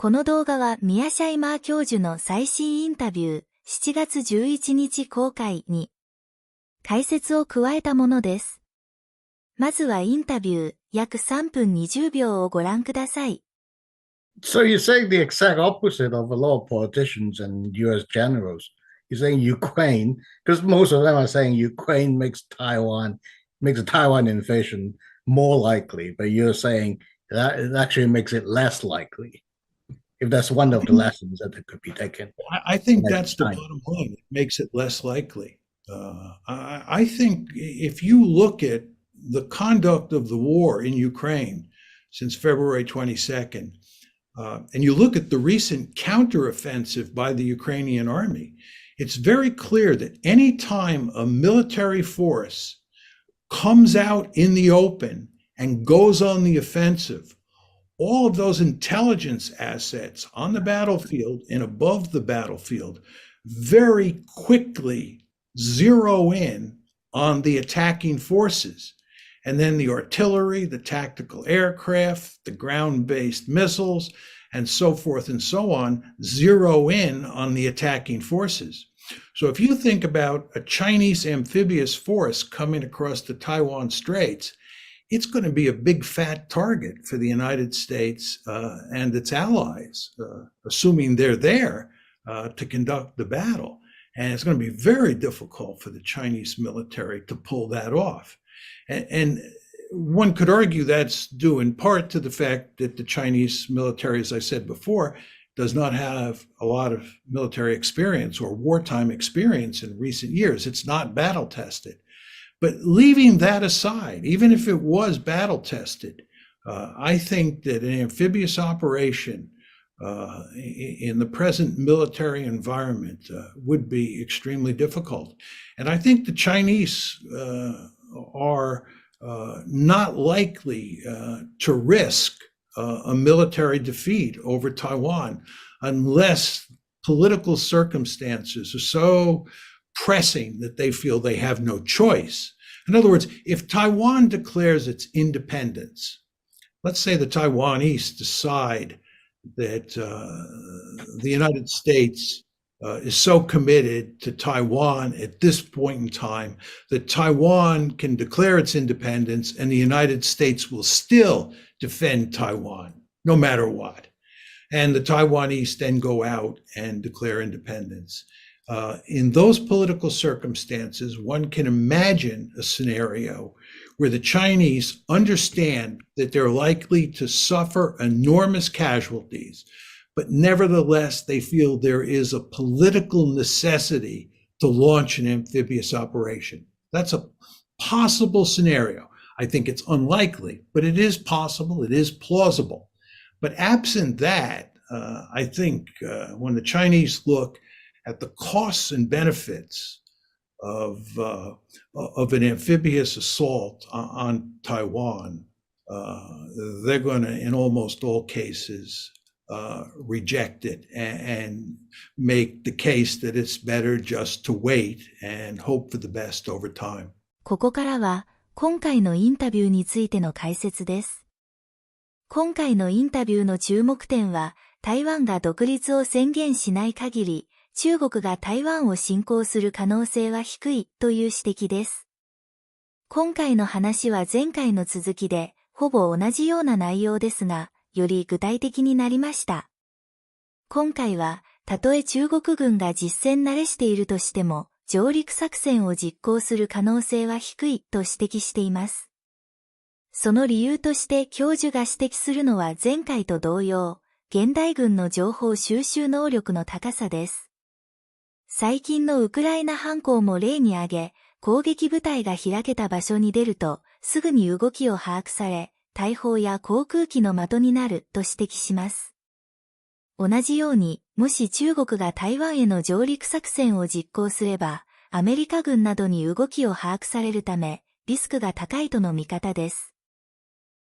この動画はミアシャイマー教授の最新インタビュー7月11日公開に解説を加えたものです。まずはインタビュー約3分20秒をご覧ください。So you're saying the exact opposite of a lot of politicians and US generals. You're saying Ukraine, because most of them are saying Ukraine makes a Taiwan invasion more likely, but you're saying that it actually makes it less likely. If that's one of the lessons that could be taken. I think that's the bottom line. It makes it less likely. I think if you look at the conduct of the war in Ukraine since February 22nd, and you look at the recent counteroffensive by the Ukrainian army, it's very clear that any time a military force comes out in the open and goes on the offensive, all of those intelligence assets on the battlefield and above the battlefield very quickly zero in on the attacking forces. And then the artillery, the tactical aircraft, the ground-based missiles, and so forth and so on, zero in on the attacking forces. So if you think about a Chinese amphibious force coming across the Taiwan Straits, it's going to be a big fat target for the United States and its allies, assuming they're there to conduct the battle. And it's going to be very difficult for the Chinese military to pull that off. And one could argue that's due in part to the fact that the Chinese military, as I said before, does not have a lot of military experience or wartime experience in recent years. It's not battle tested. But leaving that aside, even if it was battle tested, I think that an amphibious operation in the present military environment would be extremely difficult. And I think the Chinese are not likely to risk a military defeat over Taiwan unless political circumstances are so pressing that they feel they have no choice. In other words, if Taiwan declares its independence, let's say the Taiwanese decide that the United States is so committed to Taiwan at this point in time that Taiwan can declare its independence and the United States will still defend Taiwan, no matter what. And the Taiwanese then go out and declare independence. In those political circumstances, one can imagine a scenario where the Chinese understand that they're likely to suffer enormous casualties, but nevertheless, they feel there is a political necessity to launch an amphibious operation. That's a possible scenario. I think it's unlikely, but it is possible, it is plausible. But absent that, I think when the Chinese look at the costs and benefits of an amphibious assault on Taiwan, they're going to, in almost all cases, reject it and make the case that it's better just to wait and hope for the best over time. ここからは今回のインタビューについての解説です。今回のインタビューの注目点は、台湾が独立を宣言しない限り、中国が台湾を侵攻する可能性は低いという指摘です。今回の話は前回の続きで、ほぼ同じような内容ですが、より具体的になりました。今回は、たとえ中国軍が実戦慣れしているとしても、上陸作戦を実行する可能性は低いと指摘しています。その理由として教授が指摘するのは前回と同様、現代軍の情報収集能力の高さです。最近のウクライナ反攻も例に挙げ、攻撃部隊が開けた場所に出ると、すぐに動きを把握され、大砲や航空機の的になると指摘します。同じように、もし中国が台湾への上陸作戦を実行すれば、アメリカ軍などに動きを把握されるため、リスクが高いとの見方です。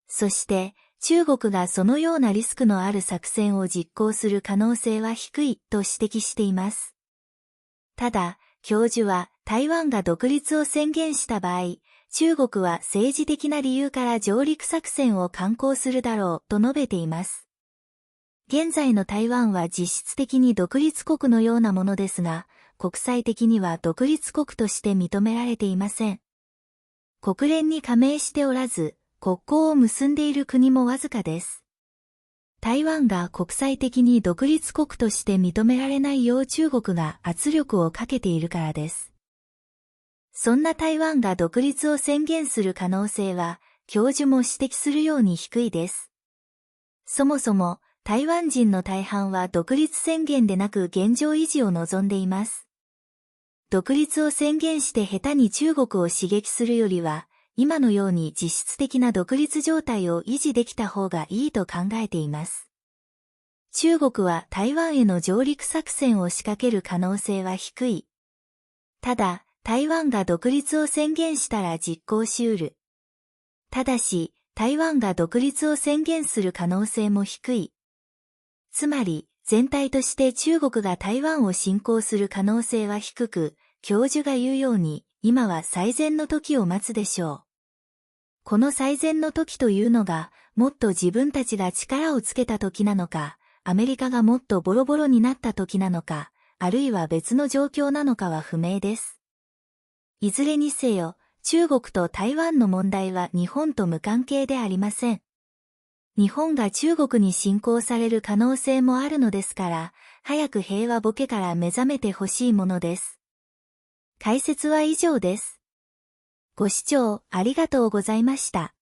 そして、中国がそのようなリスクのある作戦を実行する可能性は低いと指摘しています。ただ、教授は台湾が独立を宣言した場合、中国は政治的な理由から上陸作戦を敢行するだろうと述べています。現在の台湾は実質的に独立国のようなものですが、国際的には独立国として認められていません。国連に加盟しておらず、国交を結んでいる国もわずかです。台湾が国際的に独立国として認められないよう中国が圧力をかけているからです。そんな台湾が独立を宣言する可能性は、教授も指摘するように低いです。そもそも、台湾人の大半は独立宣言でなく現状維持を望んでいます。独立を宣言して下手に中国を刺激するよりは、今のように実質的な独立状態を維持できた方がいいと考えています。中国は台湾への上陸作戦を仕掛ける可能性は低い。ただ、台湾が独立を宣言したら実行し得る。ただし、台湾が独立を宣言する可能性も低い。つまり、全体として中国が台湾を侵攻する可能性は低く、教授が言うように、今は最善の時を待つでしょう。この最善の時というのが、もっと自分たちが力をつけた時なのか、アメリカがもっとボロボロになった時なのか、あるいは別の状況なのかは不明です。いずれにせよ、中国と台湾の問題は日本と無関係でありません。日本が中国に侵攻される可能性もあるのですから、早く平和ボケから目覚めてほしいものです。解説は以上です。ご視聴ありがとうございました。